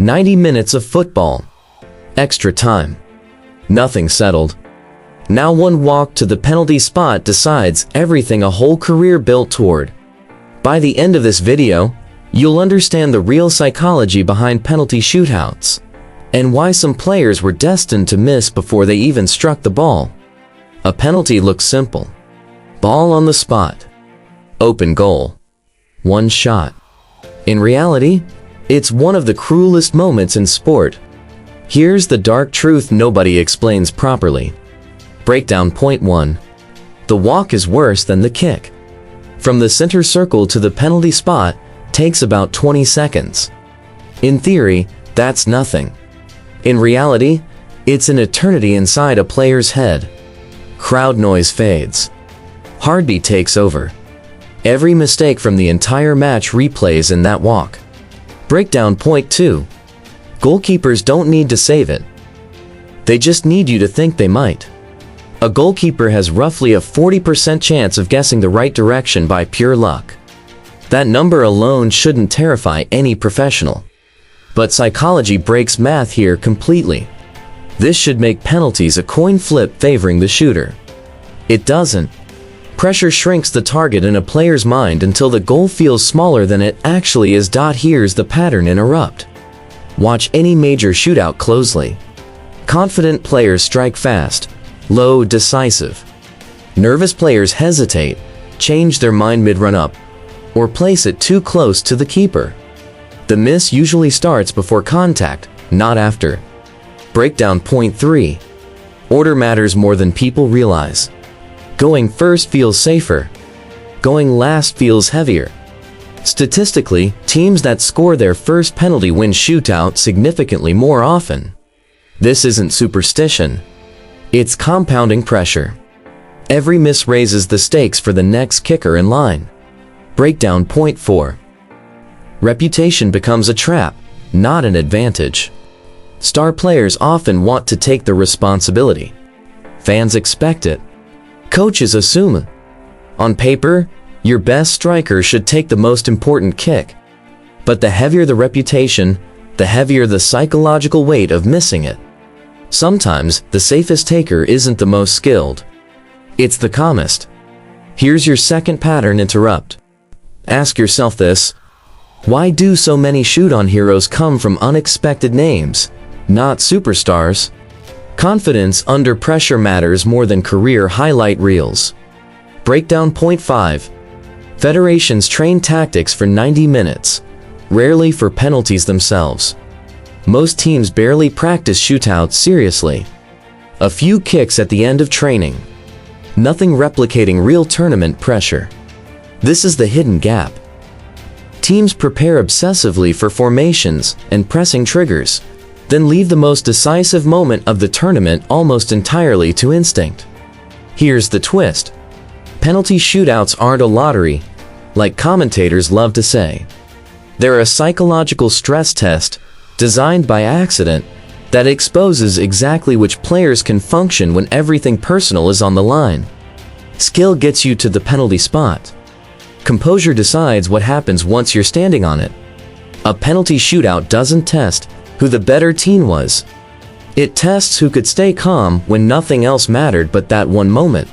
90 minutes of football. Extra time. Nothing settled. Now one walk to the penalty spot decides everything a whole career built toward. By the end of this video, you'll understand the real psychology behind penalty shootouts, and why some players were destined to miss before they even struck the ball. A penalty looks simple. Ball on the spot. Open goal. One shot. In reality, it's one of the cruelest moments in sport. Here's the dark truth nobody explains properly. Breakdown point 1. The walk is worse than the kick. From the center circle to the penalty spot takes about 20 seconds. In theory, that's nothing. In reality, it's an eternity inside a player's head. Crowd noise fades. Heartbeat takes over. Every mistake from the entire match replays in that walk. Breakdown point 2. Goalkeepers don't need to save it. They just need you to think they might. A goalkeeper has roughly a 40% chance of guessing the right direction by pure luck. That number alone shouldn't terrify any professional. But psychology breaks math here completely. This should make penalties a coin flip favoring the shooter. It doesn't. Pressure shrinks the target in a player's mind until the goal feels smaller than it actually is. Here's the pattern interrupt. Watch any major shootout closely. Confident players strike fast, low, decisive. Nervous players hesitate, change their mind mid-run-up, or place it too close to the keeper. The miss usually starts before contact, not after. Breakdown point 3. Order matters more than people realize. Going first feels safer. Going last feels heavier. Statistically, teams that score their first penalty win shootout significantly more often. This isn't superstition. It's compounding pressure. Every miss raises the stakes for the next kicker in line. Breakdown point 4. Reputation becomes a trap, not an advantage. Star players often want to take the responsibility. Fans expect it. Coaches assume it. On paper, your best striker should take the most important kick. But the heavier the reputation, the heavier the psychological weight of missing it. Sometimes, the safest taker isn't the most skilled. It's the calmest. Here's your second pattern interrupt. Ask yourself this. Why do so many shoot-on heroes come from unexpected names, not superstars? Confidence under pressure matters more than career highlight reels. Breakdown point 5. Federations train tactics for 90 minutes, rarely for penalties themselves. Most teams barely practice shootouts seriously. A few kicks at the end of training. Nothing replicating real tournament pressure. This is the hidden gap. Teams prepare obsessively for formations and pressing triggers, then leave the most decisive moment of the tournament almost entirely to instinct. Here's the twist. Penalty shootouts aren't a lottery, like commentators love to say. They're a psychological stress test, designed by accident, that exposes exactly which players can function when everything personal is on the line. Skill gets you to the penalty spot. Composure decides what happens once you're standing on it. A penalty shootout doesn't test who the better team was. It tests who could stay calm when nothing else mattered but that one moment.